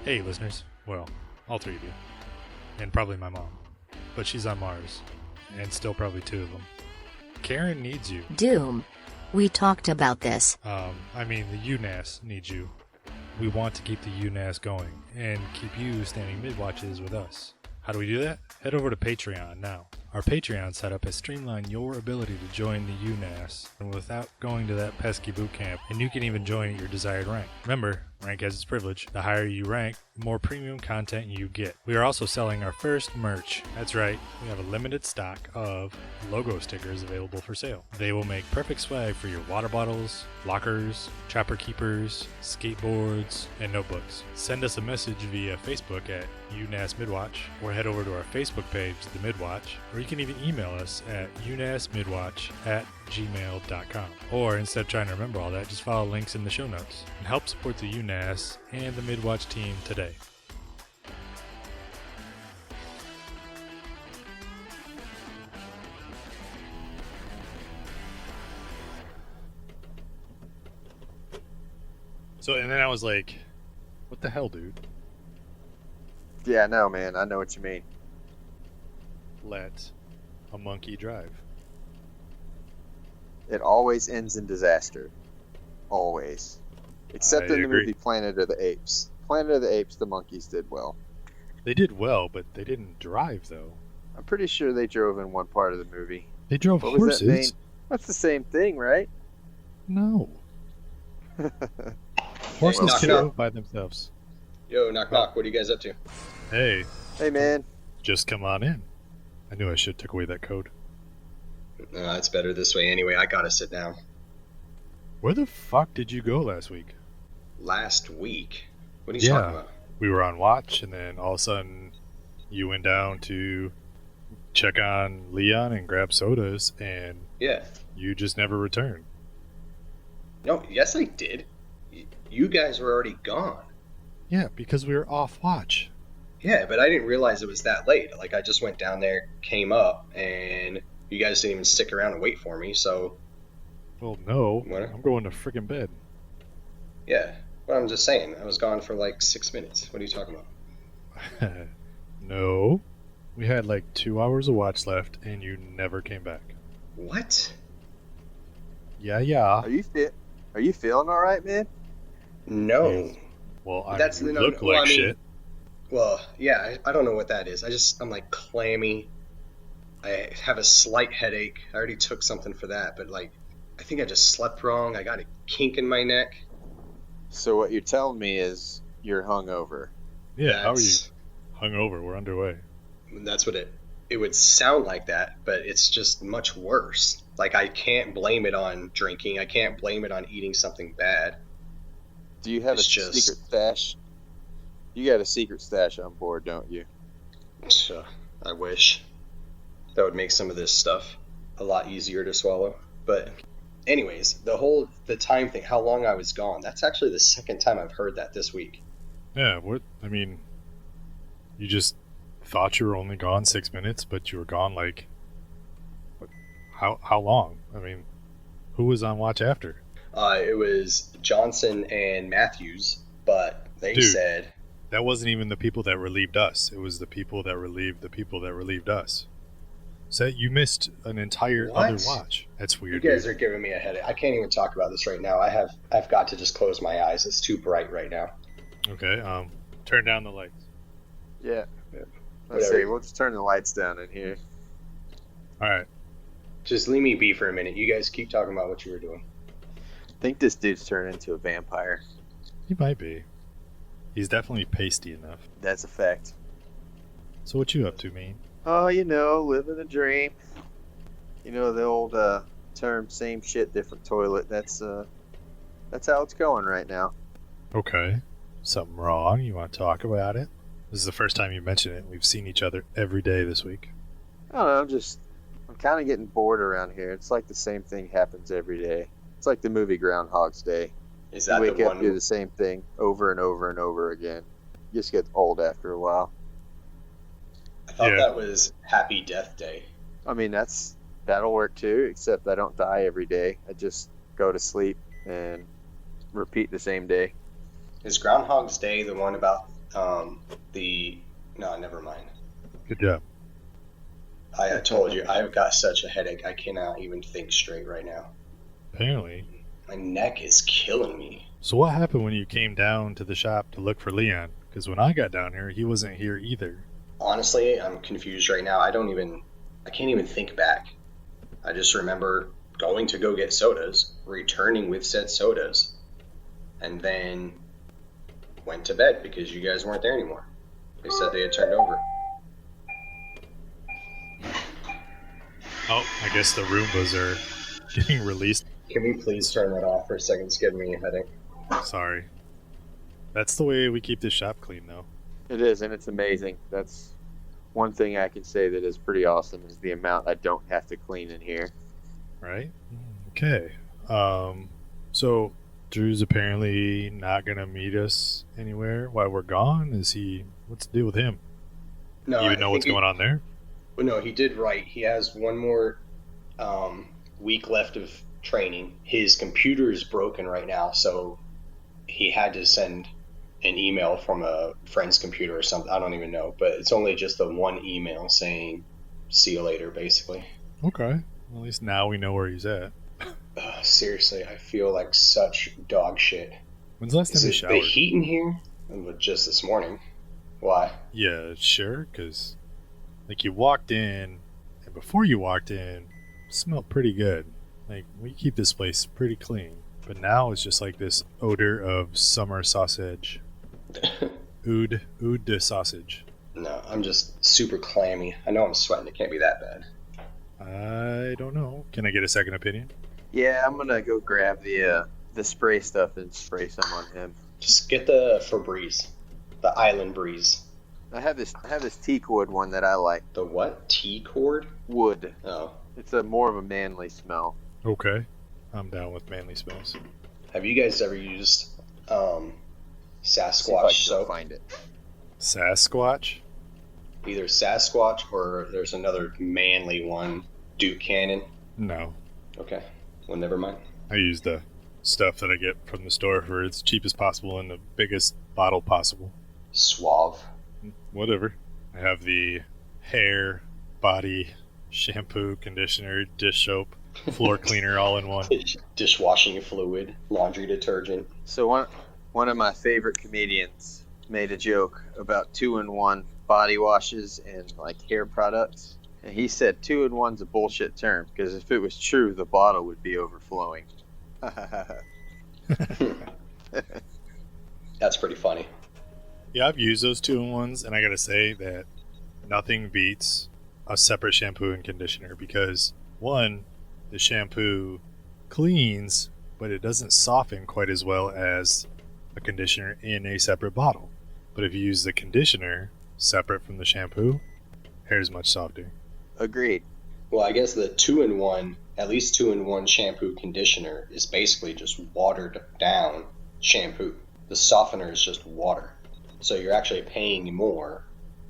Hey, listeners. Well, all three of you. And probably my mom. But she's on Mars. And still probably two of them. Karen needs you. Doom. We talked about this. The U.N.A.S.S needs you. We want to keep the U.N.A.S.S going and keep you standing Midwatches with us. How do we do that? Head over to Patreon now. Our Patreon setup has streamlined your ability to join the U.N.A.S.S and without going to that pesky boot camp, and you can even join at your desired rank. Remember, rank has its privilege. The higher you rank, the more premium content you get. We are also selling our first merch. That's right, we have a limited stock of logo stickers available for sale. They will make perfect swag for your water bottles, lockers, chopper keepers, skateboards, and notebooks. Send us a message via Facebook at U.N.A.S.S Midwatch, or head over to our Facebook page, The Midwatch, or you can even email us at UNASSMidwatch@gmail.com. Or instead of trying to remember all that, just follow links in the show notes and help support the U.N.A.S.S and the Midwatch team today. So, and then I was like, what the hell, dude? Yeah, no, man. I know what you mean. Let a monkey drive. It always ends in disaster. Always. Except in the agree. movie Planet of the Apes. Planet of the Apes, the monkeys did well. They did well, but they didn't drive, though. I'm pretty sure they drove in one part of the movie. They drove What was that name? horses. That's the same thing, right? No. Horses knock, can knock. move by themselves. Yo, knock knock, what are you guys up to? Hey, Hey, man. just come on in. I knew I should have took away that code. It's better this way anyway, I gotta sit down. Where the fuck did you go last week? Last week? What are you talking about? We were on watch, and then all of a sudden, you went down to check on Leon and grab sodas, and Yeah. you just never returned. No, yes I did. You guys were already gone. Yeah, because we were off watch. Yeah, but I didn't realize it was that late. Like, I just went down there, came up, and you guys didn't even stick around and wait for me, so... Well, no. What? I'm going to freaking bed. Yeah, but I'm just saying, I was gone for like 6 minutes. What are you talking about? No. We had like 2 hours of watch left, and you never came back. What? Yeah. Are you feeling all right, man? No. Well, I That's mean, you no- look well, like I mean- shit. Well, yeah, I don't know what that is. I'm like clammy. I have a slight headache. I already took something for that, but like, I think I just slept wrong. I got a kink in my neck. So what you're telling me is you're hungover. Yeah, how are you? That's- Hungover, we're underway. That's what it would sound like that, but it's just much worse. Like, I can't blame it on drinking. I can't blame it on eating something bad. Do you have It's a just- secret stash? You got a secret stash on board, don't you? I wish. That would make some of this stuff a lot easier to swallow. But anyways, the time thing, how long I was gone, that's actually the second time I've heard that this week. Yeah, you just thought you were only gone 6 minutes, but you were gone like, how long? I mean, who was on watch after? It was Johnson and Matthews, but they Dude. said... That wasn't even the people that relieved us. It was the people that relieved the people that relieved us. So you missed an entire What? other watch. That's You weird. guys dude. are giving me a headache. I can't even talk about this right now. I've got to just close my eyes. It's too bright right now. Okay, turn down the lights. Yeah. Yeah. Let's Whatever. see. We'll just turn the lights down in here. All right. Just leave me be for a minute. You guys keep talking about what you were doing. I think this dude's turned into a vampire. He might be. He's definitely pasty enough. That's a fact. So what you up to, man? Oh, living the dream. The old term, same shit, different toilet. That's how it's going right now. Okay. Something wrong? You want to talk about it? This is the first time you mention it. We've seen each other every day this week. I don't know, I'm kind of getting bored around here. It's like the same thing happens every day. It's like the movie Groundhog's Day. Is You that wake the up, do one? the same thing over and over and over again. You just get old after a while. I thought Yeah. that was Happy Death Day. I mean, that'll work too, except I don't die every day. I just go to sleep and repeat the same day. Is Groundhog's Day the one about No, never mind. Good job. I told you, I've got such a headache. I cannot even think straight right now. Apparently. My neck is killing me. So what happened when you came down to the shop to look for Leon? Because when I got down here, he wasn't here either. Honestly, I'm confused right now. I can't even think back. I just remember going to go get sodas, returning with said sodas, and then went to bed because you guys weren't there anymore. They said they had turned over. Oh, I guess the Roombas are getting released. Can we please turn that off for a second? It's giving me a headache. Sorry. That's the way we keep this shop clean, though. It is, and it's amazing. That's one thing I can say that is pretty awesome is the amount I don't have to clean in here. Right? Okay. So Drew's apparently not going to meet us anywhere while we're gone. What's the deal with him? No, You even know what's going on there? Well, no, he did right. He has one more week left of training. His computer is broken right now, so he had to send an email from a friend's computer or something. I don't even know, but it's only just the one email saying "see you later," basically. Okay. Well, at least now we know where he's at. Seriously, I feel like such dog shit. When's the last time Is you it showered? the heat in here? Just this morning. Why? Yeah, sure, because you walked in, and before you walked in, it smelled pretty good. We keep this place pretty clean. But now it's just like this odor of summer sausage. Oud de sausage. No, I'm just super clammy. I know I'm sweating. It can't be that bad. I don't know. Can I get a second opinion? Yeah, I'm gonna go grab the spray stuff and spray some on him. Just get the Febreze, the Island Breeze. I have this teak wood one that I like. The what? Tea cord? Wood. Oh. It's more of a manly smell. Okay. I'm down with manly smells. Have you guys ever used See if I Sasquatch can soap? find it. Sasquatch? Either Sasquatch or there's another manly one, Duke Cannon. No. Okay. Well, never mind. I use the stuff that I get from the store for as cheap as possible in the biggest bottle possible. Suave. Whatever. I have the hair, body, shampoo, conditioner, dish soap, floor cleaner all in one. Dishwashing fluid, laundry detergent. So one of my favorite comedians made a joke about 2-in-1 body washes and hair products. And he said 2-in-1's a bullshit term because if it was true, the bottle would be overflowing. That's pretty funny. Yeah, I've used those 2-in-1s, and I gotta say that nothing beats a separate shampoo and conditioner because, one, the shampoo cleans, but it doesn't soften quite as well as a conditioner in a separate bottle. But if you use the conditioner separate from the shampoo, hair is much softer. Agreed. Well, I guess the 2-in-1, at least 2-in-1 shampoo conditioner is basically just watered down shampoo. The softener is just water. So you're actually paying more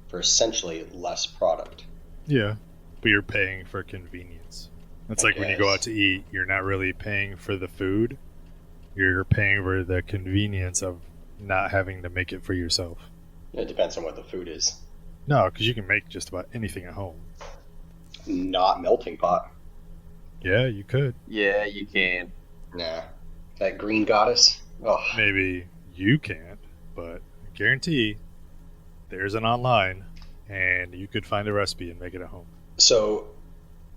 for essentially less product. Yeah, but you're paying for convenience. That's like when you go out to eat, you're not really paying for the food. You're paying for the convenience of not having to make it for yourself. It depends on what the food is. No, because you can make just about anything at home. Not melting pot. Yeah, you could. Yeah, you can. Nah. That green goddess? Oh. Maybe you can't, but I guarantee there's an online, and you could find a recipe and make it at home. So,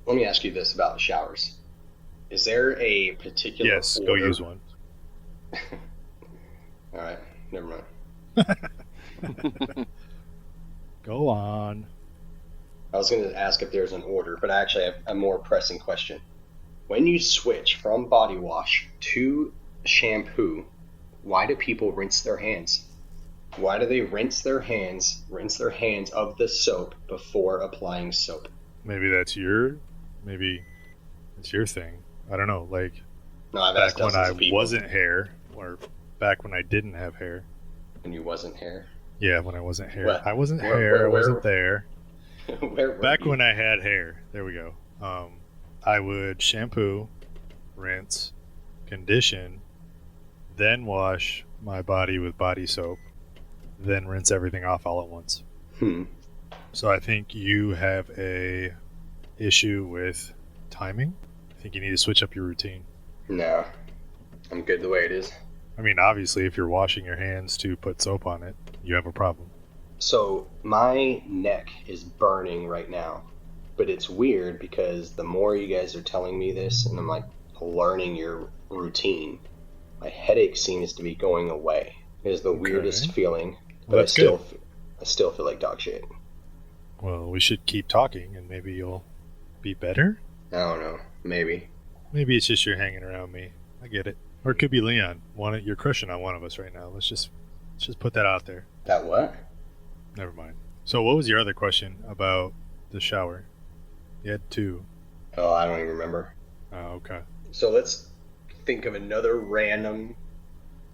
let me ask you this about the showers. Is there a particular Yes, go use one. Alright, never mind. Go on. I was going to ask if there's an order, but I actually have a more pressing question. When you switch from body wash to shampoo, why do people rinse their hands? Why do they rinse their hands of the soap before applying soap? Maybe that's your thing. I don't know. No, I've back asked when dozens I of people. wasn't hair, or back when I didn't have hair. When you wasn't hair? Yeah, when I wasn't hair. What? I wasn't Where- hair. where- I wasn't where- there. Where were Back you? when I had hair. There we go. I would shampoo, rinse, condition, then wash my body with body soap, then rinse everything off all at once. So I think you have a issue with timing. I think you need to switch up your routine. No, I'm good the way it is. I mean, obviously, if you're washing your hands to put soap on it, you have a problem. So my neck is burning right now, but it's weird because the more you guys are telling me this and I'm like learning your routine, my headache seems to be going away. It is the weirdest feeling, but I still feel like dog shit. Well, we should keep talking and maybe you'll be better? I don't know. Maybe. Maybe it's just you're hanging around me. I get it. Or it could be Leon. You're crushing on one of us right now. Let's just put that out there. That what? Never mind. So what was your other question about the shower? You had two. Oh, I don't even remember. Oh, okay. So let's think of another random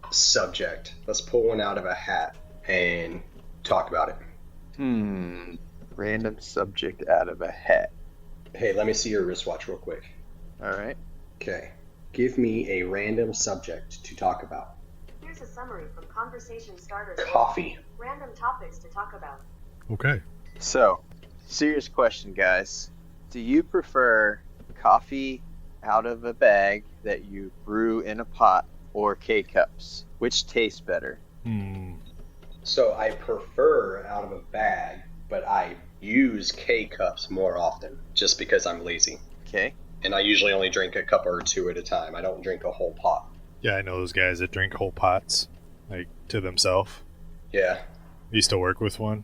subject. Let's pull one out of a hat and talk about it. Random subject out of a hat. Hey, let me see your wristwatch real quick. All right. Okay. Give me a random subject to talk about. Here's a summary from Conversation Starters. Coffee. Random topics to talk about. Okay. So, serious question, guys. Do you prefer coffee out of a bag that you brew in a pot or K-cups? Which tastes better? So I prefer out of a bag, but I use K-cups more often just because I'm lazy. Okay. And I usually only drink a cup or two at a time. I don't drink a whole pot. Yeah, I know those guys that drink whole pots, like, to themselves. Yeah. I used to work with one.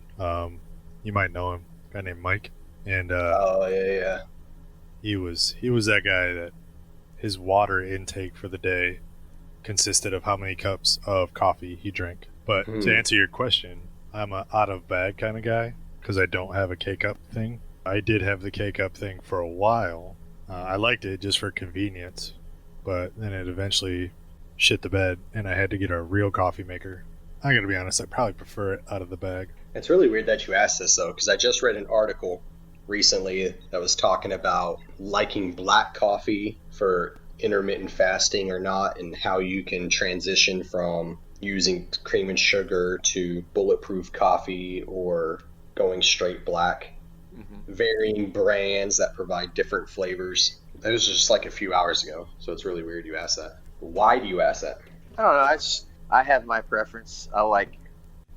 You might know him. A guy named Mike. And Oh, yeah. he was that guy that his water intake for the day consisted of how many cups of coffee he drank. But to answer your question, I'm a out of bag kind of guy because I don't have a K-cup thing. I did have the K-cup thing for a while. I liked it just for convenience, but then it eventually shit the bed and I had to get a real coffee maker. I gotta be honest, I probably prefer it out of the bag. It's really weird that you asked this, though, because I just read an article recently that was talking about liking black coffee for intermittent fasting or not, and how you can transition from using cream and sugar to bulletproof coffee or going straight black. Varying brands that provide different flavors. That was just like a few hours ago, so it's really weird you asked that. Why do you ask that? I don't know. I have my preference. I like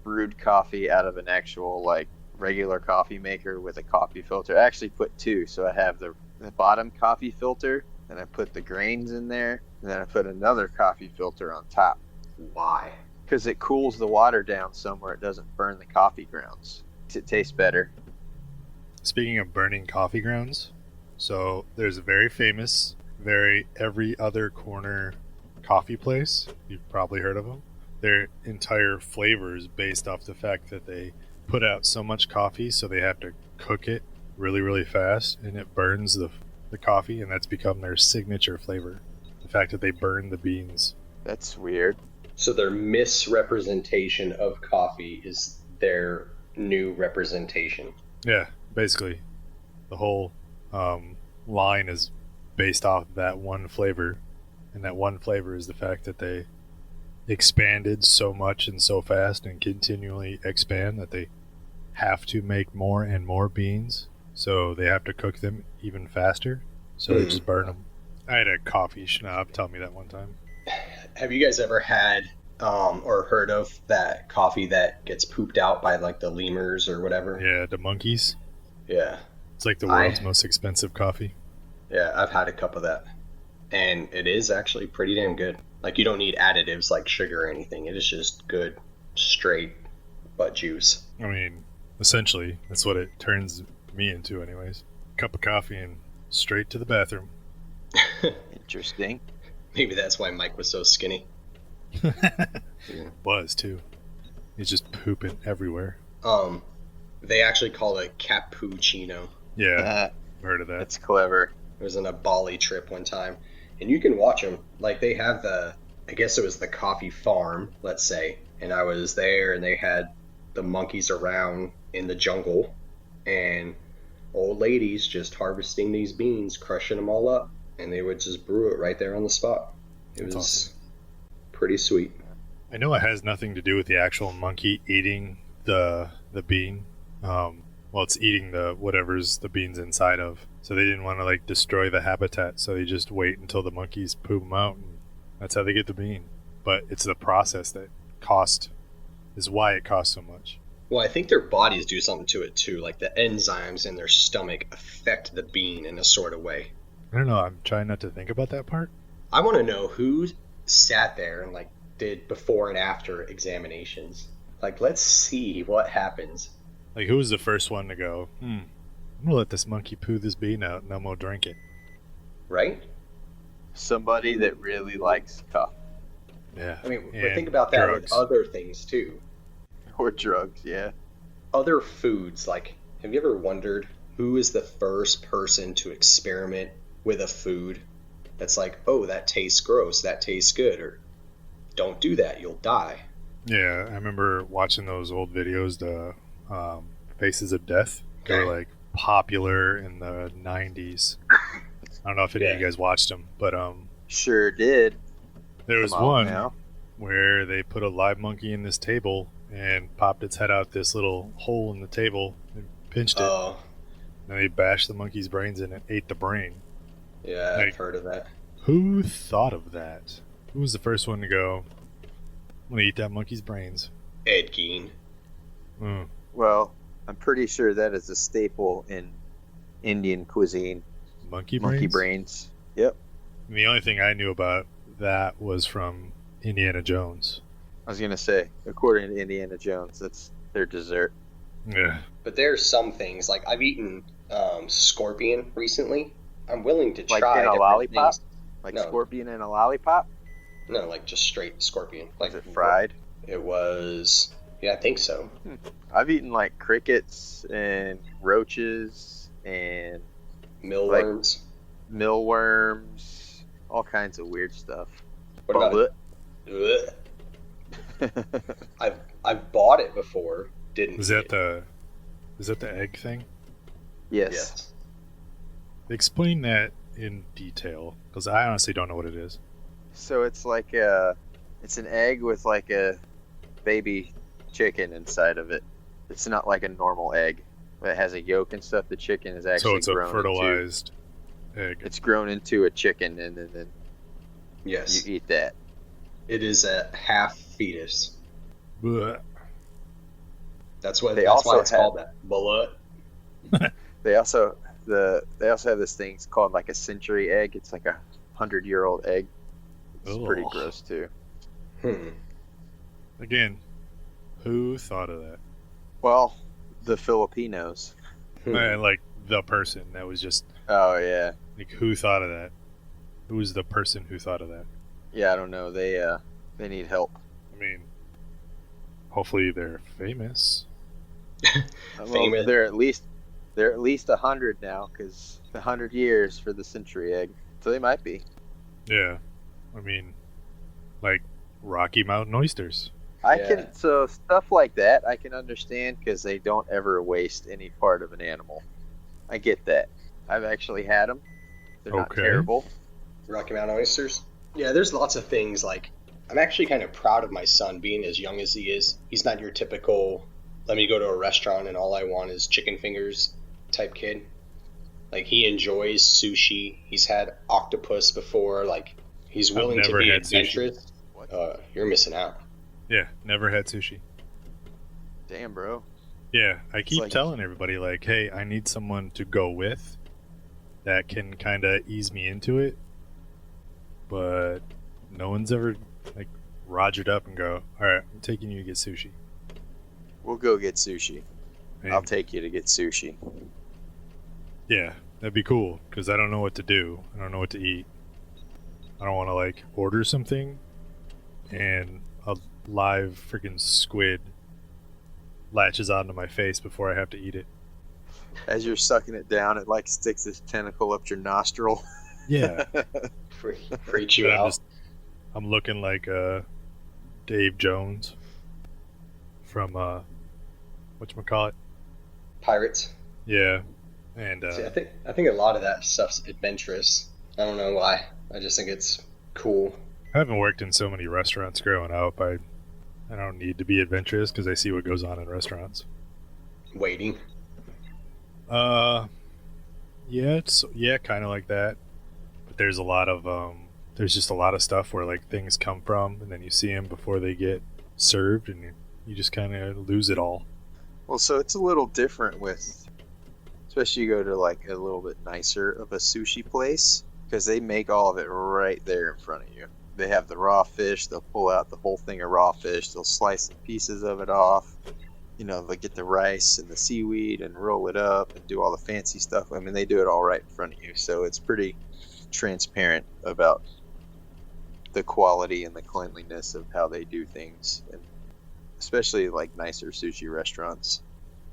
brewed coffee out of an actual, like, regular coffee maker with a coffee filter. I actually put two, so I have the bottom coffee filter, and I put the grains in there, and then I put another coffee filter on top. Why? Because it cools the water down somewhere it doesn't burn the coffee grounds. It tastes better. Speaking of burning coffee grounds, so there's a very famous, every other corner coffee place. You've probably heard of them. Their entire flavor is based off the fact that they put out so much coffee, so they have to cook it really, really fast, and it burns the coffee, and that's become their signature flavor. The fact that they burn the beans. That's weird. So their misrepresentation of coffee is their new representation. Yeah, basically. The whole line is based off that one flavor, and that one flavor is the fact that they expanded so much and so fast and continually expand that they have to make more and more beans, so they have to cook them even faster, so they just burn them. I had a coffee schnob tell me that one time. Have you guys ever had or heard of that coffee that gets pooped out by like the lemurs or whatever? Yeah, the monkeys. Yeah. It's like the world's most expensive coffee. Yeah, I've had a cup of that. And it is actually pretty damn good. Like, you don't need additives like sugar or anything. It is just good, straight butt juice. I mean, essentially, that's what it turns me into anyways. Cup of coffee and straight to the bathroom. Interesting. Maybe that's why Mike was so skinny. Was, too. He's just pooping everywhere. They actually call it cappuccino. Yeah, I've heard of that. That's clever. I was on a Bali trip one time, and you can watch them. Like, they have I guess it was the coffee farm, let's say, and I was there, and they had the monkeys around in the jungle, and old ladies just harvesting these beans, crushing them all up, and they would just brew it right there on the spot. It was awesome. Pretty sweet. I know it has nothing to do with the actual monkey eating the bean. Well, it's eating the whatever's the bean's inside of. So they didn't want to like destroy the habitat. So they just wait until the monkeys poop them out, and that's how they get the bean. But it's the process that is why it costs so much. Well, I think their bodies do something to it too. Like the enzymes in their stomach affect the bean in a sort of way. I don't know. I'm trying not to think about that part. I want to know who sat there and like did before and after examinations. Like, let's see what happens. Like, who was the first one to go, I'm gonna let this monkey poo this bean out and I'm gonna drink it. Right? Somebody that really likes coffee. Yeah. I mean, but think about that drugs. with other things too. Or drugs, yeah. Other foods, like, have you ever wondered who is the first person to experiment with a food that's like, oh, that tastes gross, that tastes good, or don't do that, you'll die? Yeah, I remember watching those old videos, the Faces of Death. They were like popular in the 90s. I don't know if any of you guys watched them, but Sure did. there was one where they put a live monkey in this table and popped its head out this little hole in the table and pinched it. Oh, And they bashed the monkey's brains in and ate the brain. yeah, Like, I've heard of that. Who thought of that? Who was the first one to go, I'm gonna eat that monkey's brains? Ed Gein. Mm. Well, I'm pretty sure that is a staple in Indian cuisine. Monkey brains? Monkey brains. Yep. And the only thing I knew about that was from Indiana Jones. I was going to say, according to Indiana Jones, that's their dessert. Yeah. But there's some things, like I've eaten scorpion recently. I'm willing to Like try in a different lollipop? things. Like No. scorpion in a lollipop? No, like just straight scorpion. Like Is it fried? It was, yeah, I think so. I've eaten like crickets and roaches and Millworms. millworms, all kinds of weird stuff. What about Bullet. I've bought it before. Didn't. Is that the egg thing? Yes. Yes. Explain that in detail, because I honestly don't know what it is. So it's like it's an egg with like a baby chicken inside of it. It's not like a normal egg. It has a yolk and stuff. The chicken is actually So it's a grown fertilized egg. It's grown into a chicken, and then Yes. you eat that. It is a half fetus. Blech. That's They why also it's called that. Bullet. They also have this thing. It's called like a century egg. It's like a 100-year-old egg. It's pretty Ugh. gross too. Again, who thought of that? Well, the Filipinos. Like the person that was just Oh yeah, like, who thought of that? Who was the person who thought of that? yeah. I don't know. They need help. I mean, hopefully they're famous. Well, Famous. they're at least 100 now, because 100 years for the century egg. So they might be. Yeah, I mean, like Rocky Mountain oysters. So stuff like that I can understand, because they don't ever waste any part of an animal. I get that. I've actually had them. They're not Okay. terrible. Rocky Mountain oysters. Yeah, there's lots of things. Like, I'm actually kind of proud of my son being as young as he is. He's not your typical, let me go to a restaurant and all I want is chicken fingers type kid. Like, he enjoys sushi. He's had octopus before. Like, he's willing to never be had sushi. adventurous. You're missing out. Yeah, never had sushi. Damn, bro. Yeah, I keep like- telling everybody, like, hey, I need someone to go with that can kind of ease me into it. But no one's ever, like, rogered up and go, all right, I'm taking you to get sushi. We'll go get sushi. And, I'll take you to get sushi. yeah, that'd be cool, because I don't know what to do. I don't know what to eat. I don't want to, like, order something and a live freaking squid latches onto my face before I have to eat it. As you're sucking it down, it like sticks its tentacle up your nostril. Yeah. Freaks you But out. I'm looking like Dave Jones from whatchamacallit? Pirates. Yeah. And See, I think a lot of that stuff's adventurous. I don't know why. I just think it's cool. I haven't worked in so many restaurants growing up. I I don't need to be adventurous because I see what goes on in restaurants. Waiting. Yeah, kind of like that. But there's a lot of there's just a lot of stuff where like things come from, and then you see them before they get served, and you just kind of lose it all. Well, so it's a little different with, especially you go to like a little bit nicer of a sushi place, because they make all of it right there in front of you. They have the raw fish. They'll pull out the whole thing of raw fish. They'll slice the pieces of it off. You know, they get the rice and the seaweed and roll it up and do all the fancy stuff. I mean, they do it all right in front of you. So it's pretty transparent about the quality and the cleanliness of how they do things. And especially like nicer sushi restaurants.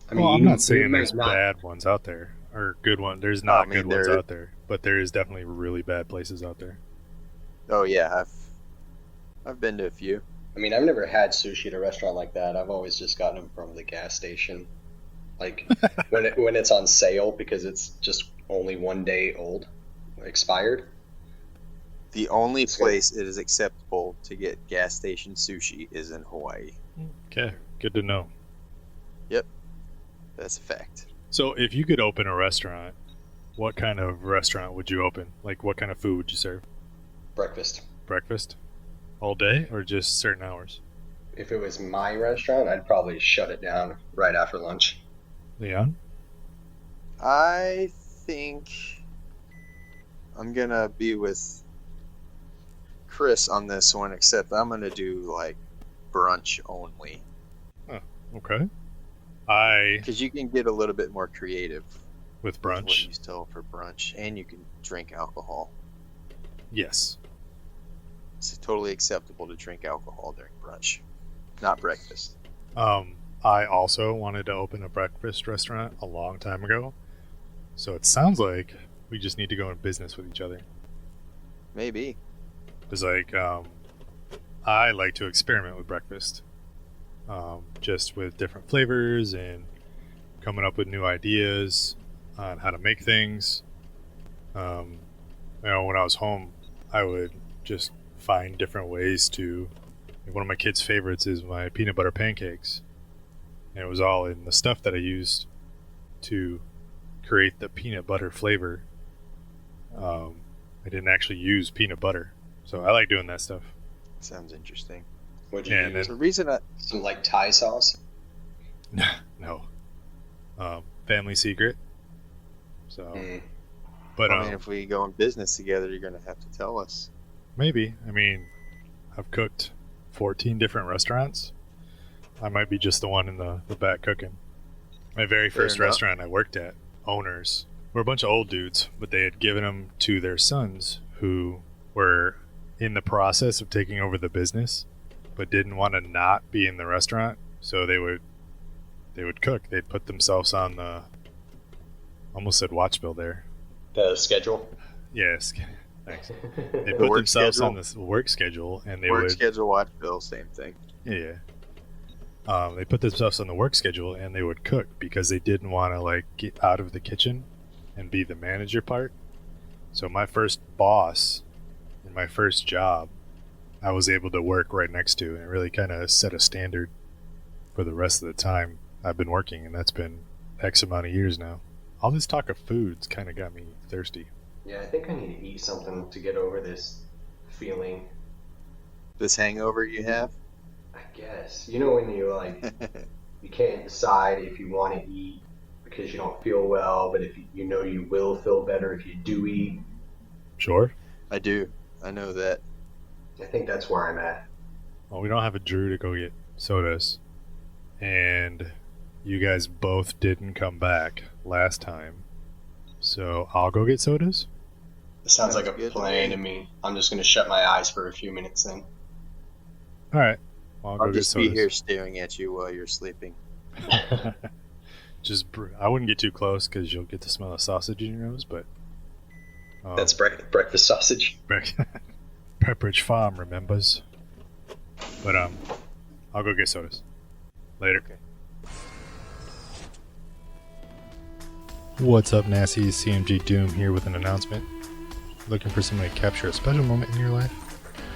I mean, Well, I'm you not saying might there's not- bad ones out there or good ones. There's not I mean, good ones there- out there, but there is definitely really bad places out there. Oh yeah, I've been to a few. I mean, I've never had sushi at a restaurant like that. I've always just gotten them from the gas station, like when it's on sale because it's just only 1 day old, expired. The only So- place it is acceptable to get gas station sushi is in Hawaii. Okay, good to know. That's a fact. So if you could open a restaurant, what kind of restaurant would you open? Like what kind of food would you serve? Breakfast. Breakfast? All day or just certain hours? If it was my restaurant, I'd probably shut it down right after lunch. Leon? I think I'm gonna be with Chris on this one, except I'm gonna do like brunch only Okay. I, because you can get a little bit more creative with with what brunch, you sell for brunch, and you can drink alcohol. yes. It's totally acceptable to drink alcohol during brunch, not breakfast. I also wanted to open a breakfast restaurant a long time ago. So it sounds like we just need to go in business with each other. Maybe. Because like I like to experiment with breakfast, just with different flavors and coming up with new ideas on how to make things. When I was home, I would just find different ways to. One of my kids' favorites is my peanut butter pancakes, and it was all in the stuff that I used to create the peanut butter flavor. I didn't actually use peanut butter. So I like doing that stuff. Sounds interesting. Would you Yeah, and use The reason I some like Thai sauce? No. Family secret. So, Mm. but I mean, if we go in business together, you're gonna have to tell us. maybe. I mean, I've cooked 14 different restaurants. I might be just the one in the back cooking. My very Fair first enough. restaurant I worked at, owners were a bunch of old dudes, but they had given them to their sons who were in the process of taking over the business, but didn't want to not be in the restaurant. So they would cook. They'd put themselves on the, almost said watch bill there. The schedule. Yes, thanks. They The put work themselves schedule? on this work schedule, and they Work would schedule, watch bill, same thing. yeah. They put themselves on the work schedule, and they would cook because they didn't want to like get out of the kitchen and be the manager part. So my first boss in my first job, I was able to work right next to, and it really kind of set a standard for the rest of the time I've been working, and that's been X amount of years now. All this talk of food's kind of got me thirsty. Yeah, I think I need to eat something to get over this feeling. This hangover you have? I guess. You know when you like you can't decide if you want to eat because you don't feel well, but if you know you will feel better if you do eat. Sure. I do. I know that. I think that's where I'm at. Well, we don't have a Drew to go get sodas, and you guys both didn't come back last time, so I'll go get sodas. It sounds like a Sounds good to plan me. to me. I'm just gonna shut my eyes for a few minutes then. All right, well, I'll go I'll get just be sodas. here staring at you while you're sleeping. I wouldn't get too close because you'll get to smell the sausage in your nose, but That's breakfast sausage. Pepperidge Farm remembers. But I'll go get sodas later. Okay. What's up, Nassies? CMG Doom here with an announcement. Looking for somebody to capture a special moment in your life?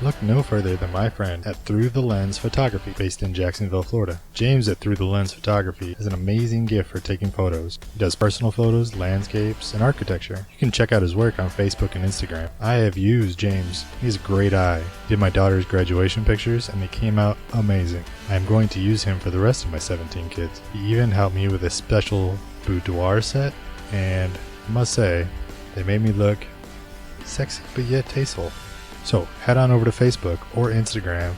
Look no further than my friend at Through the Lens Photography, based in Jacksonville, Florida. James at Through the Lens Photography is an amazing gift for taking photos. He does personal photos, landscapes, and architecture. You can check out his work on Facebook and Instagram. I have used James. He has a great eye. He did my daughter's graduation pictures, and they came out amazing. I am going to use him for the rest of my 17 kids. He even helped me with a special boudoir set, and I must say, they made me look sexy but yet tasteful. So head on over to Facebook or Instagram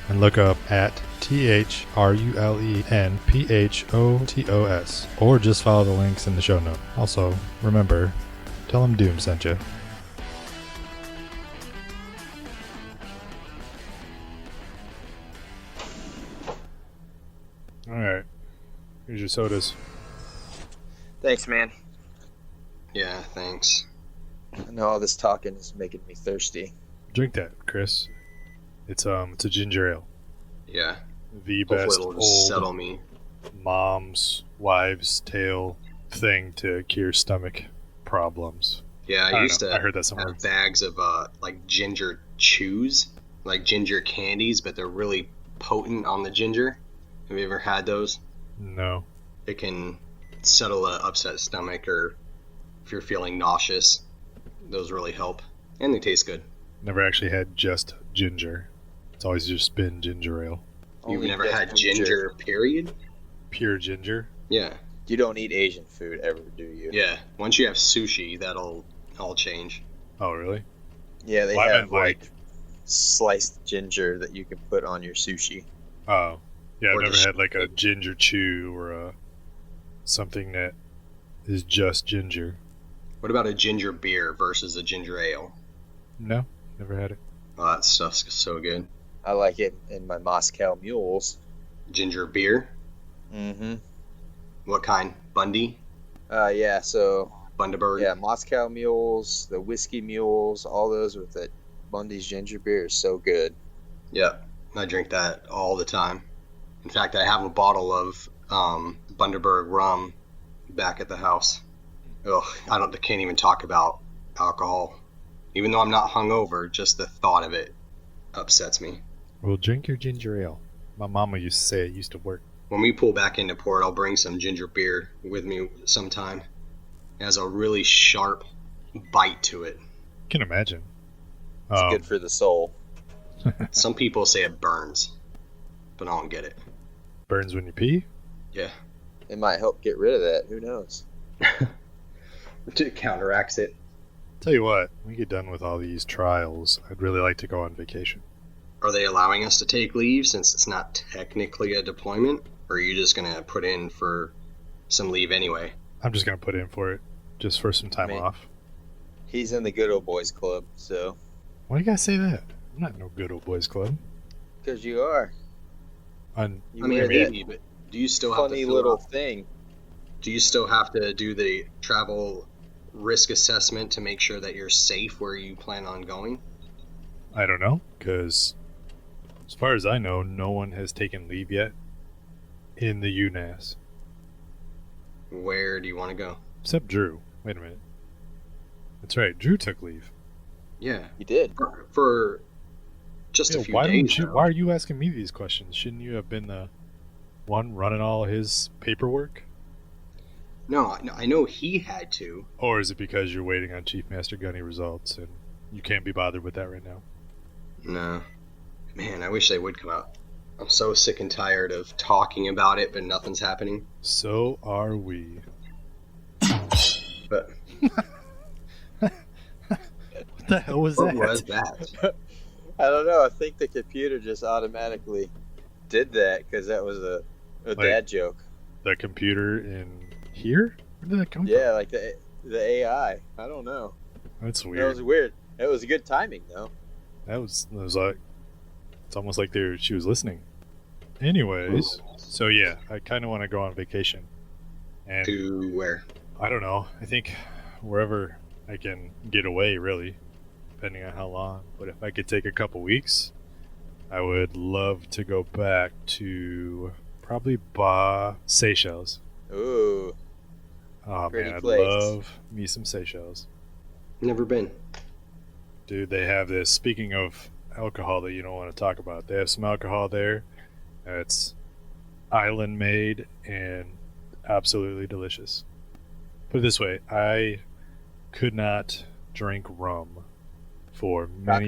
and look up at THRULENPHOTOS, or just follow the links in the show note. Also, remember, tell them Doom sent you. Alright, here's your sodas. Thanks, man. Yeah, thanks. I know all this talking is making me thirsty. Drink that, Chris. It's a ginger ale. Yeah. The Hopefully best it'll old just settle me. mom's wives' tale thing to cure stomach problems. Yeah, I I used know. to I heard that somewhere. have bags of like ginger chews, like ginger candies, but they're really potent on the ginger. Have you ever had those? No. It can settle an upset stomach, or if you're feeling nauseous, those really help. And they taste good. Never actually had just ginger. It's always just been ginger ale. You've Only never just had ginger, period? Pure ginger? Yeah. You don't eat Asian food ever, do you? Yeah. Once you have sushi, that'll all change. Oh, really? Yeah, they Well, I have meant, like- sliced ginger that you can put on your sushi. Oh. Yeah, I've Or never just- had like a ginger chew or something that is just ginger. What about a ginger beer versus a ginger ale? No, never had it. Oh, that stuff's so good. I like it in my Moscow mules. Ginger beer? Mm-hmm. What kind? Bundy? Yeah, so, Bundaberg? yeah, Moscow mules, the whiskey mules, all those with the Bundy's ginger beer is so good. Yep. I drink that all the time. In fact, I have a bottle of Bundaberg rum back at the house. Ugh, I can't even talk about alcohol. Even though I'm not hungover, just the thought of it upsets me. Well, drink your ginger ale. My mama used to say it used to work. When we pull back into port, I'll bring some ginger beer with me sometime. It has a really sharp bite to it. Can imagine. It's good for the soul. Some people say it burns, but I don't get it. Burns when you pee? Yeah. It might help get rid of that. Who knows? It counteracts it. Tell you what, when we get done with all these trials, I'd really like to go on vacation. Are they allowing us to take leave since it's not technically a deployment? Or are you just going to put in for some leave anyway? I'm just going to put in for it, just for some time Man. off. He's in the good old boys club, so. Why do you guys say that? I'm not in no good old boys club. Because you are. On You I mean, wear maybe, that but do you still have to funny fill little out- thing. Do you still have to do the travel risk assessment to make sure that you're safe where you plan on going? I don't know, because as far as I know, no one has taken leave yet in the U.N.A.S.S. Where do you want to go? Except Drew. Wait a minute. That's right, Drew took leave. Yeah, You did. for just a few why days. don't you? now. Why are you asking me these questions? Shouldn't you have been the one running all his paperwork? No, I know he had to. Or is it because you're waiting on Chief Master Gunny results and you can't be bothered with that right now? No. Man, I wish they would come out. I'm so sick and tired of talking about it, but nothing's happening. So are we. But What the hell was what that? was that? I don't know. I think the computer just automatically did that because that was a dad joke. The computer in here? Where did that come Yeah, like the AI. I don't know. from? That's That weird. was weird. It was good timing, though. That was like, it's almost like she was listening. Anyways, so yeah, I kind of want to go on vacation. And To where? I don't know. I think wherever I can get away, really, depending on how long. But if I could take a couple weeks, I would love to go back to probably Seychelles. Ooh. Oh Pretty man, I'd place. love me some Seychelles. Never been. Dude, they have this. Speaking of alcohol that you don't want to talk about. They have some alcohol there that's island made and absolutely delicious. Put it this way, I could not drink rum for many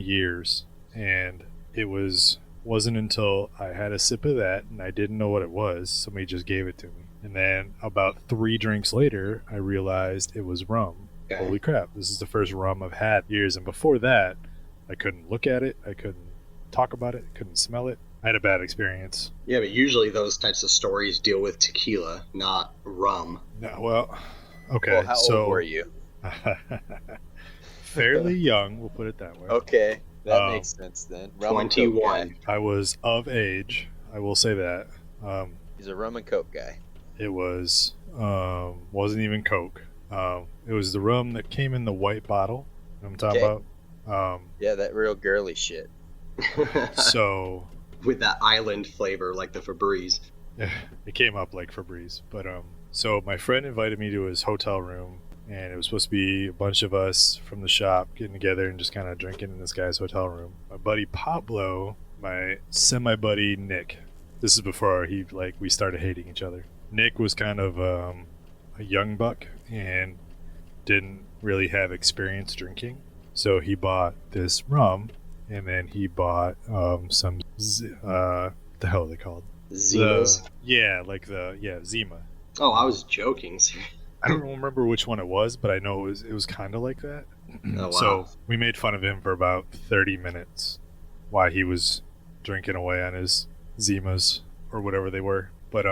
years, and it wasn't until I had a sip of that and I didn't know what it was. Somebody just gave it to me, and then about 3 drinks later, I realized it was rum. Okay. Holy crap! This is the first rum I've had in years, and before that, I couldn't look at it, I couldn't talk about it, couldn't smell it. I had a bad experience. Yeah, but usually those types of stories deal with tequila, not rum. No, well, okay. Well, how old were you? Fairly young, we'll put it that way. Okay, that makes sense then. Rum and Coke 21. guy. I was of age, I will say that. He's a rum and Coke guy. It was wasn't even Coke. It was the rum that came in the white bottle. You know what I'm talking about. Yeah, that real girly shit. So With that island flavor, like the Febreze. it came up like Febreze, but so my friend invited me to his hotel room, and it was supposed to be a bunch of us from the shop getting together and just kind of drinking in this guy's hotel room. My buddy Pablo, my semi-buddy Nick. This is before we started hating each other. Nick was kind of a young buck and didn't really have experience drinking, so he bought this rum, and then he bought some the hell are they called? Zimas? Zima. Oh, I was joking. I don't remember which one it was, but I know it was kind of like that. Oh, wow. So we made fun of him for about 30 minutes while he was drinking away on his Zimas or whatever they were. But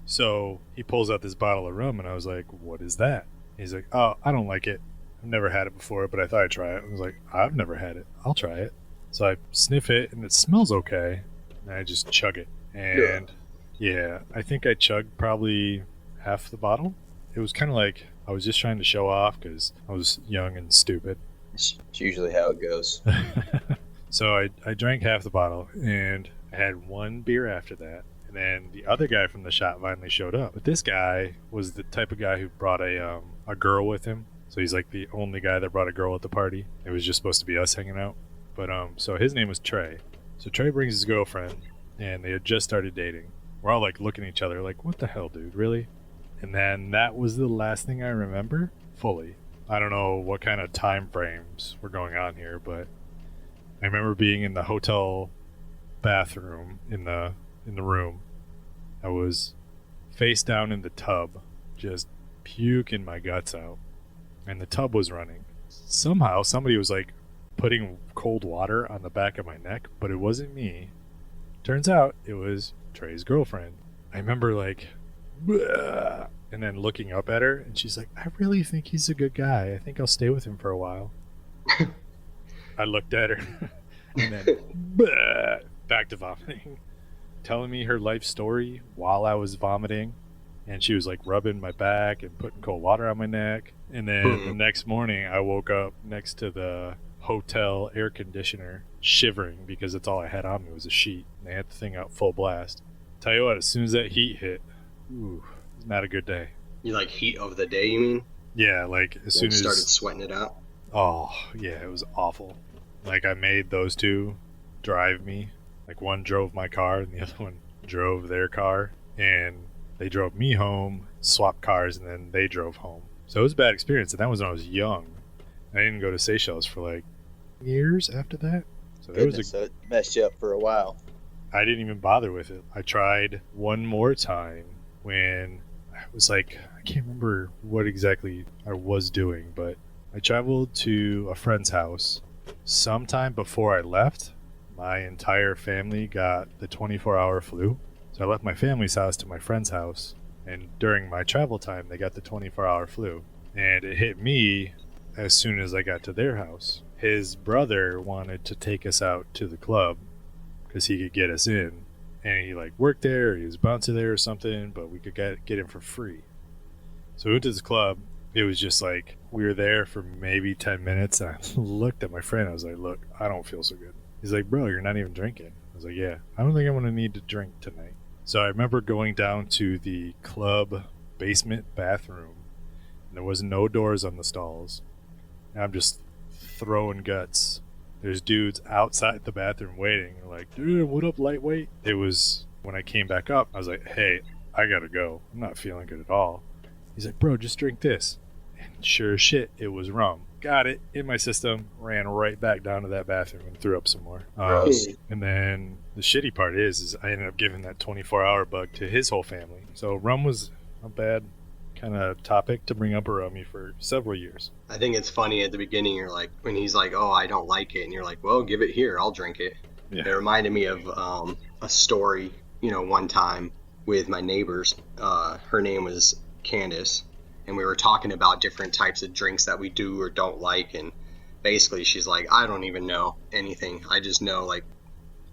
so he pulls out this bottle of rum, and I was like, "What is that?" He's like, "Oh, I don't like it. I've never had it before, but I thought I'd try it." I was like, "I've never had it. I'll try it." So I sniff it, and it smells okay, and I just chug it. And yeah, I think I chugged probably half the bottle. It was kind of like I was just trying to show off because I was young and stupid. It's usually how it goes. So I drank half the bottle, and I had one beer after that. And then the other guy from the shop finally showed up. But this guy was the type of guy who brought a girl with him. So he's like the only guy that brought a girl at the party. It was just supposed to be us hanging out. But so his name was Trey. So Trey brings his girlfriend, and they had just started dating. We're all like looking at each other like, what the hell, dude? Really? And then that was the last thing I remember fully. I don't know what kind of time frames were going on here, but I remember being in the hotel bathroom in the room. I was face down in the tub, just puking my guts out, and the tub was running. Somehow somebody was like putting cold water on the back of my neck, but it wasn't me. Turns out it was Trey's girlfriend. I remember like, "Bleh," and then looking up at her, and she's like, "I really think he's a good guy. I think I'll stay with him for a while." I looked at her, and then bleh, back to vomiting, telling me her life story while I was vomiting, and she was like rubbing my back and putting cold water on my neck. And then the next morning, I woke up next to the hotel air conditioner, shivering because that's all I had on me was a sheet. And they had the thing out full blast. Tell you what, as soon as that heat hit, ooh, it was not a good day. You like heat of the day, you mean? Yeah, like as soon as started sweating it out. Oh yeah, it was awful. Like I made those two drive me. Like one drove my car and the other one drove their car, and they drove me home, swapped cars, and then they drove home. So it was a bad experience, and that was when I was young. I didn't go to Seychelles for like years after that. So So it messed you up for a while. I didn't even bother with it. I tried one more time when I was like, I can't remember what exactly I was doing, but I traveled to a friend's house sometime before I left. My entire family got the 24-hour flu. So I left my family's house to my friend's house, and during my travel time, they got the 24-hour flu. And it hit me as soon as I got to their house. His brother wanted to take us out to the club because he could get us in. And he like worked there, or he was a bouncer there or something, but we could get in for free. So we went to this club. It was just like, we were there for maybe 10 minutes, and I looked at my friend. I was like, look, I don't feel so good. He's like, bro, you're not even drinking. I was like, yeah, I don't think I'm going to need to drink tonight. So I remember going down to the club basement bathroom, and there was no doors on the stalls. And I'm just throwing guts. There's dudes outside the bathroom waiting. They're like, dude, what up, lightweight? It was when I came back up, I was like, hey, I gotta go. I'm not feeling good at all. He's like, bro, just drink this. And sure as shit, it was rum. Got it in my system, ran right back down to that bathroom and threw up some more. Gross. And then the shitty part is I ended up giving that 24-hour bug to his whole family. So rum was a bad kind of topic to bring up around me for several years. I think it's funny at the beginning, you're like, when he's like, oh, I don't like it. And you're like, well, give it here. I'll drink it. Yeah. It reminded me of a story, one time with my neighbors. Her name was Candace. And we were talking about different types of drinks that we do or don't like. And basically she's like, I don't even know anything. I just know, like,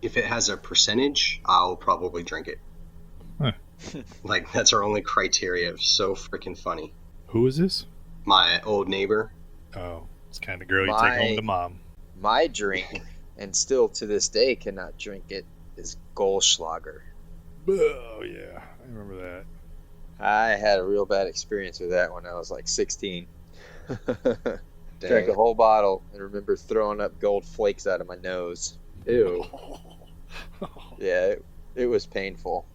if it has a percentage, I'll probably drink it. Huh. Like, that's our only criteria. It was so freaking funny. Who is this? My old neighbor. Oh, it's the kind of girl you take home to mom. My drink, and still to this day cannot drink it, is Goldschlager. Oh, yeah. I remember that. I had a real bad experience with that when I was like 16. Drank Dang. a whole bottle and remember throwing up gold flakes out of my nose. Ew. Yeah, it was painful.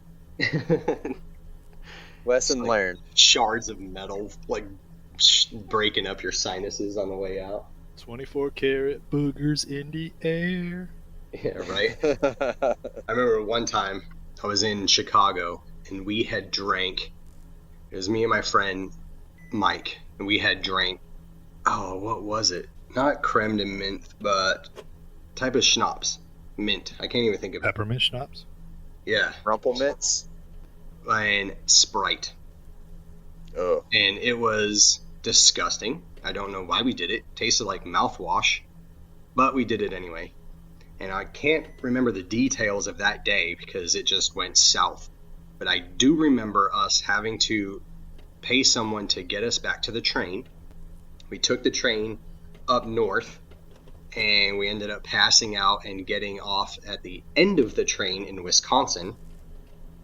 Lesson learned. Shards of metal, like, breaking up your sinuses on the way out. 24 karat boogers in the air. Yeah, right? I remember one time I was in Chicago and we had drank. It was me and my friend Mike, and we had drank, oh, what was it? Not creme de menthe, but type of schnapps. Mint. I can't even think of it. Peppermint schnapps? Yeah. Rumpelmitz? And Sprite. Oh. And it was disgusting. I don't know why we did it. Tasted like mouthwash, but we did it anyway. And I can't remember the details of that day because it just went south. But I do remember us having to pay someone to get us back to the train. We took the train up north, and we ended up passing out and getting off at the end of the train in Wisconsin.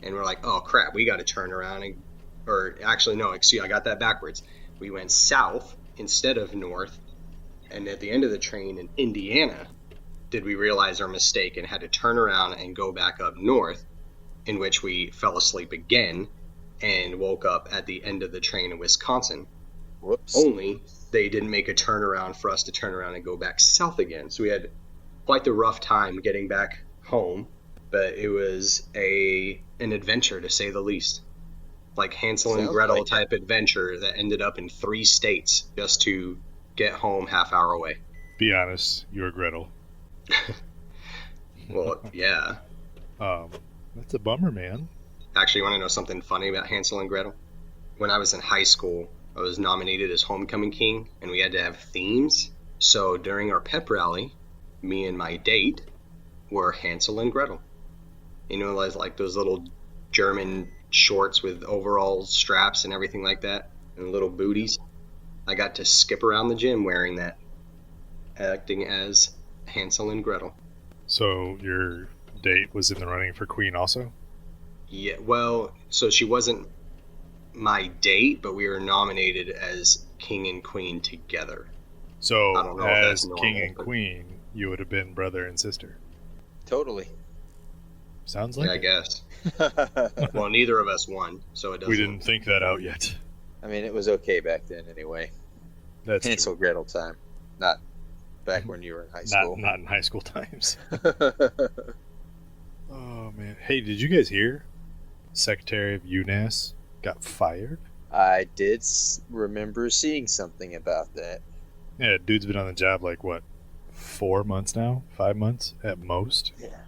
And we're like, oh crap, we got to turn around and, or actually no, excuse, I got that backwards. We went south instead of north, and at the end of the train in Indiana, did we realize our mistake and had to turn around and go back up north, in which we fell asleep again and woke up at the end of the train in Wisconsin. Whoops. Only they didn't make a turnaround for us to turn around and go back south again. So we had quite the rough time getting back home, but it was an adventure to say the least. Like Hansel and Sounds Gretel like type adventure that ended up in 3 states just to get home half hour away. Be honest, you're Gretel. Well, yeah. That's a bummer, man. Actually, you want to know something funny about Hansel and Gretel? When I was in high school, I was nominated as homecoming king, and we had to have themes. So during our pep rally, me and my date were Hansel and Gretel. You know, like those little German shorts with overall straps and everything like that, and little booties. I got to skip around the gym wearing that, acting as Hansel and Gretel. So your date was in the running for queen also? Yeah, well, so she wasn't my date, but we were nominated as king and queen together. So I don't know if that's as normal, king and but- queen, you would have been brother and sister. Totally. Sounds like Yeah, I it. guess. Well, neither of us won, so it doesn't. We didn't think that out yet. I mean, it was okay back then anyway. That's Hansel Gretel time. Not back when you were in high true. school. Not in high school times. Oh man. Hey, did you guys hear? Secretary of U.N.A.S.S got fired? I did remember seeing something about that. Yeah, dude's been on the job like what, 4 months now? 5 months at most? Yeah.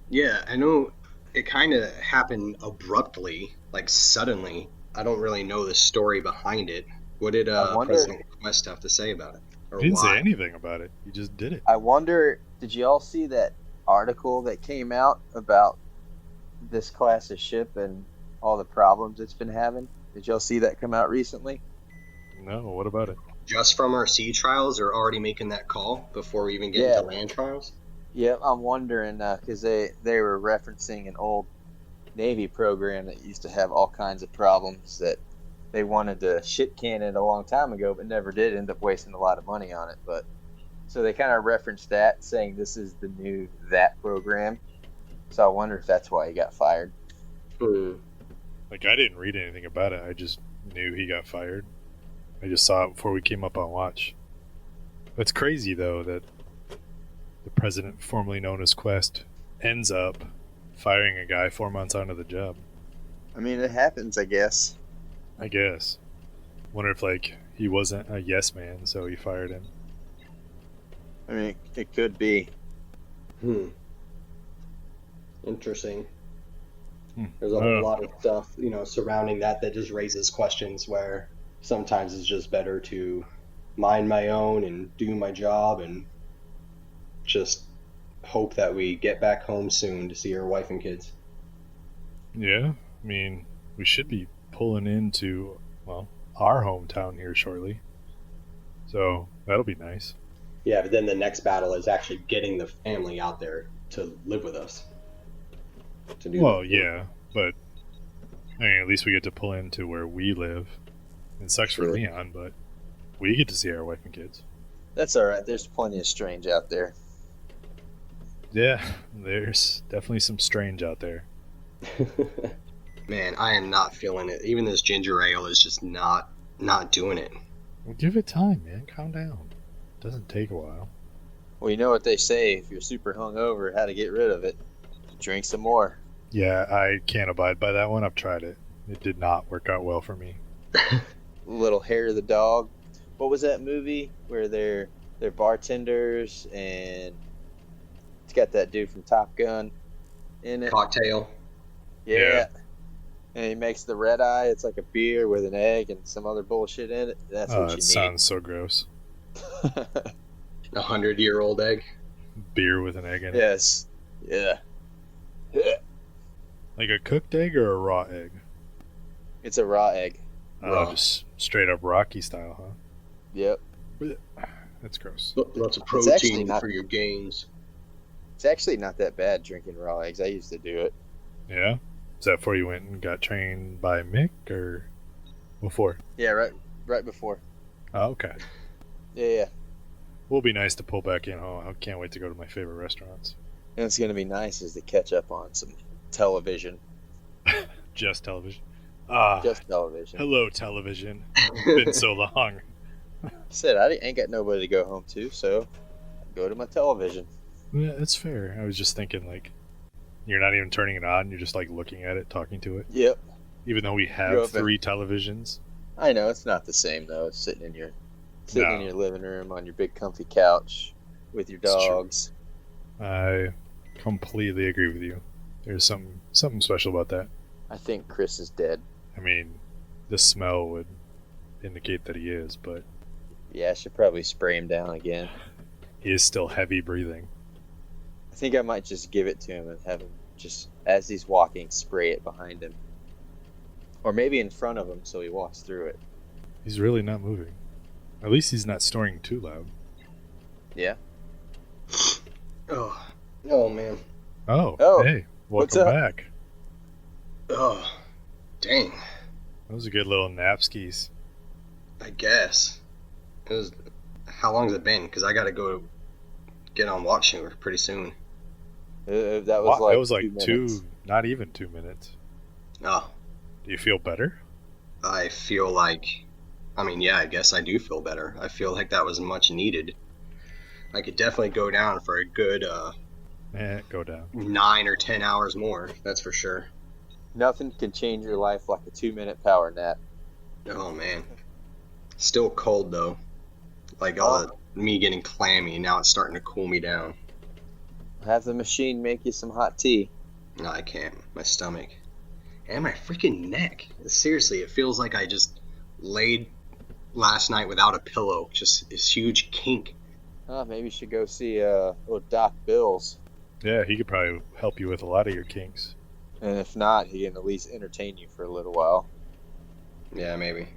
Yeah, I know it kind of happened abruptly, like suddenly. I don't really know the story behind it. What did I wonder- President West have to say about it? Or He didn't why? say anything about it. He just did it. I wonder, did you all see that article that came out about this class of ship and all the problems it's been having? Did y'all see that come out recently? No, what about it? Just from our sea trials, or already making that call before we even get Yeah. into land trials? Yeah, I'm wondering, because they were referencing an old Navy program that used to have all kinds of problems that they wanted to shit can it a long time ago, but never did, end up wasting a lot of money on it. But So they kind of referenced that, saying this is the new that program. So I wonder if that's why he got fired. Like, I didn't read anything about it. I just knew he got fired. I just saw it before we came up on watch. It's crazy, though, that the president, formerly known as Quest, ends up firing a guy 4 months onto the job. I mean, it happens, I guess. I guess. Wonder if, like, he wasn't a yes man, so he fired him. I mean, it could be. Interesting. There's a whole lot of stuff, surrounding that just raises questions where sometimes it's just better to mind my own and do my job and just hope that we get back home soon to see our wife and kids. Yeah, I mean, we should be pulling into, well, our hometown here shortly. So that'll be nice. Yeah, but then the next battle is actually getting the family out there to live with us. Yeah, but I mean, at least we get to pull into where we live. It sucks for Leon, but we get to see our wife and kids. That's all right. There's plenty of strange out there. Yeah, there's definitely some strange out there. Man, I am not feeling it. Even this ginger ale is just not doing it. Well, give it time, man. Calm down. It doesn't take a while. Well, you know what they say, if you're super hungover, how to get rid of it. Drink some more. Yeah, I can't abide by that one. I've tried it. It did not work out well for me. Little Hair of the Dog. What was that movie where they're bartenders and it's got that dude from Top Gun in it? Cocktail. Yeah. And he makes the red eye. It's like a beer with an egg and some other bullshit in it. That's what you need. That sounds so gross. 100-year-old egg. Beer with an egg in it. Yes. Yeah. Like a cooked egg or a raw egg? It's a raw egg. Oh, just straight up Rocky style, huh? Yep. That's gross. Lots of protein for your gains. It's actually not that bad drinking raw eggs. I used to do it. Yeah? Is that before you went and got trained by Mick, or before? Yeah, right before. Oh, okay. Yeah. Will be nice to pull back in. Oh, I can't wait to go to my favorite restaurants. And it's going to be nice is to catch up on some television. Just television. Just television. Hello, television. Been so long. I said I ain't got nobody to go home to, so I go to my television. Yeah, that's fair. I was just thinking, like, you're not even turning it on. You're just, like, looking at it, talking to it. Yep. Even though we have 3 televisions. I know, it's not the same, though. It's sitting in your living room on your big comfy couch with your dogs. I completely agree with you. There's something special about that. I think Chris is dead. I mean, the smell would indicate that he is, but... Yeah, I should probably spray him down again. He is still heavy breathing. I think I might just give it to him and have him just, as he's walking, spray it behind him. Or maybe in front of him so he walks through it. He's really not moving. At least he's not snoring too loud. Yeah. Oh man. Oh, hey, welcome back. Oh, dang. That was a good little napskis. I guess. How long has it been? Because I got to go get on walk shoe pretty soon. That was like 2, not even 2 minutes. Oh. Do you feel better? I feel like, yeah, I guess I do feel better. I feel like that was much needed. I could definitely go down for a good go down 9 or 10 hours more, that's for sure. Nothing can change your life like a 2-minute power nap. Oh man. Still cold though. Like me getting clammy, now it's starting to cool me down. Have the machine make you some hot tea. No, I can't. My stomach. And my freaking neck. Seriously, it feels like I just laid last night without a pillow. Just this huge kink. Maybe you should go see Doc Bills. Yeah, he could probably help you with a lot of your kinks. And if not, he can at least entertain you for a little while. Yeah, maybe.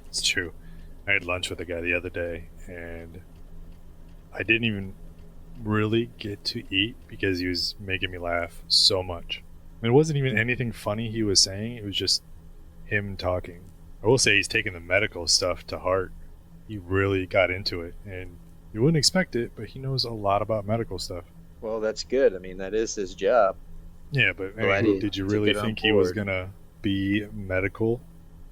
It's true. I had lunch with a guy the other day, and I didn't even really get to eat because he was making me laugh so much. It wasn't even anything funny he was saying. It was just him talking. I will say he's taken the medical stuff to heart. He really got into it, and You wouldn't expect it, but he knows a lot about medical stuff. Well, that's good. I mean, that is his job. Yeah, but I Glad mean, he did you took really it on think he was board. gonna be medical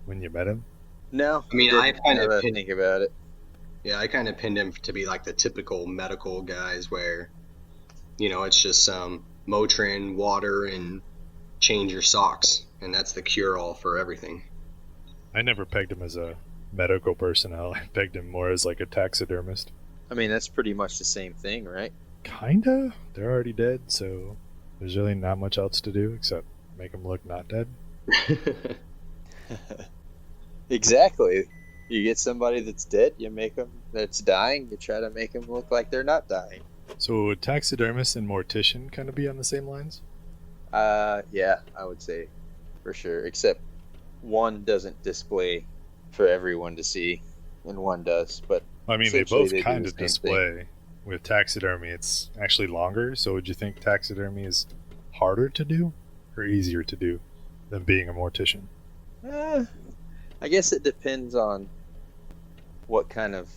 when you met him? No, I mean, I didn't kind of ever pinned, think about it. yeah, I kind of pinned him to be like the typical medical guys where, it's just some Motrin, water, and change your socks, and that's the cure-all for everything. I never pegged him as a medical personnel. I pegged him more as like a taxidermist. I mean, that's pretty much the same thing, right? Kinda. They're already dead, so there's really not much else to do except make them look not dead. Exactly. You get somebody that's dead, that's dying, you try to make them look like they're not dying. So would taxidermist and mortician kind of be on the same lines? Yeah, I would say for sure. Except one doesn't display for everyone to see, and one does. But I mean, they essentially both do kind the of same display. With taxidermy, it's actually longer. So would you think taxidermy is harder to do or easier to do than being a mortician? I guess it depends on what kind of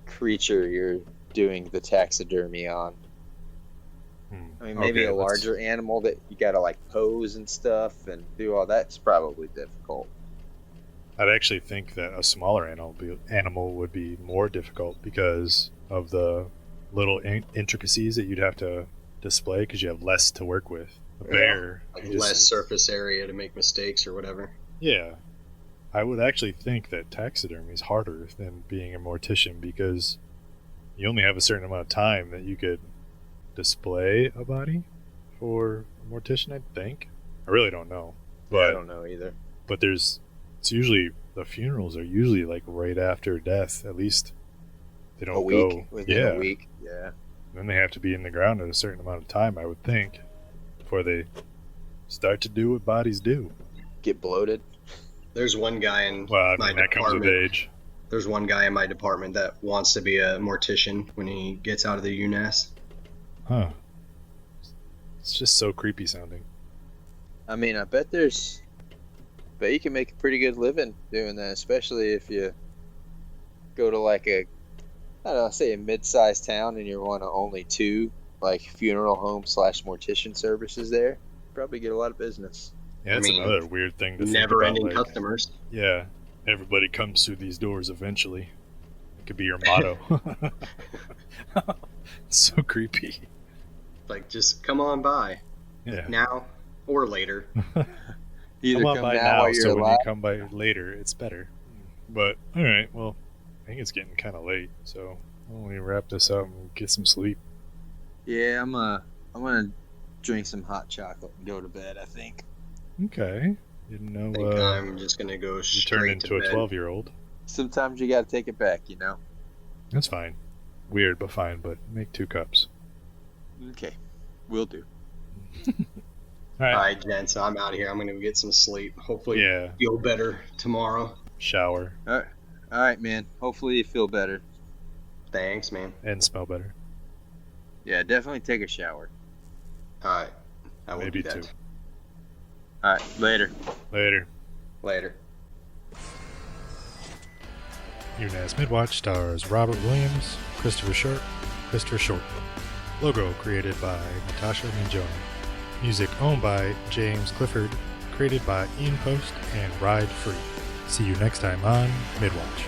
creature you're doing the taxidermy on. I mean, maybe Okay, a larger animal that you gotta like pose and stuff and do all that's probably difficult. I'd actually think that a smaller animal would be more difficult because of the little intricacies that you'd have to display because you have less to work with. A bear, Like you just- less surface area to make mistakes or whatever. Yeah, I would actually think that taxidermy is harder than being a mortician because you only have a certain amount of time that you could display a body for a mortician. I think. I really don't know, I don't know either. but the funerals are usually like right after death. At least they don't go. Within a week. Yeah. Then they have to be in the ground at a certain amount of time, I would think, before they start to do what bodies do. Get bloated. There's one guy in Well, I my mean, that comes with department. age. There's one guy in my department that wants to be a mortician when he gets out of the U.N.A.S.S. Huh. It's just so creepy sounding. I mean, I bet you can make a pretty good living doing that, especially if you go to like I don't know, say a mid-sized town and you're one of only two like funeral home / mortician services there. Probably get a lot of business. Yeah, that's another weird thing to think Never-ending about. Like, customers. yeah, everybody comes through these doors eventually. It could be your motto. It's so creepy. Like, just come on by. Yeah. Now or later. Either come on come by now now, while you're so when you alive. come by later, it's better. But all right, well, I think it's getting kind of late, so why don't we wrap this up and get some sleep? Yeah, I'm gonna drink some hot chocolate and go to bed, I think. Okay. Didn't know I think I'm just going to go you turned straight into to a bed. 12-year-old. Sometimes you gotta take it back, you know? That's fine. Weird, but fine. But make 2 cups. Okay. Will do. All right. All right, gents, I'm out of here. I'm going to get some sleep. Hopefully Yeah. feel better tomorrow. Shower Alright, man. Hopefully you feel better. Thanks, man. and smell better. Yeah, definitely take a shower. All right. I will Maybe do that. 2. Alright, later. Later. Later. U.N.A.S.S. Midwatch stars Robert Williams, Christopher Short. Logo created by Natascha Mingione. Music owned by James Clifford. Created by Ian Post and Ride Free. See you next time on Midwatch.